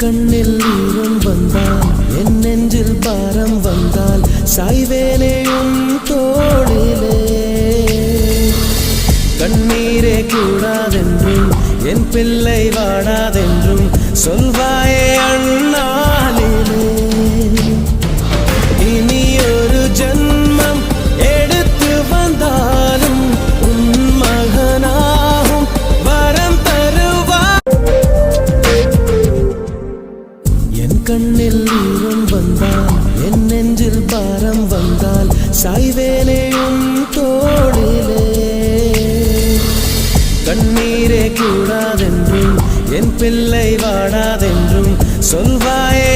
கண்ணில் ஈரம் வந்தால் என் நெஞ்சில் பாரம் வந்தால் சாய்வேனே உன் தோளிலே கண்ணீரே கூடாதென்றும் என் பிள்ளை வாடாதென்றும் சொல்வாயே அண்ணாளிலே இனி ஒரு ஜன்மம் எடுத்து வந்தாலும் உன் மகனாகும் வரம் தருவாய் என் கண்ணில் ஈரம் வந்தால் என் நெஞ்சில் பாரம் வந்தால் சாய்வேனே உன் தோளிலே கண்ணீரே கூடாதென்றும் என் பிள்ளை வாடாதென்றும் சொல்வாயே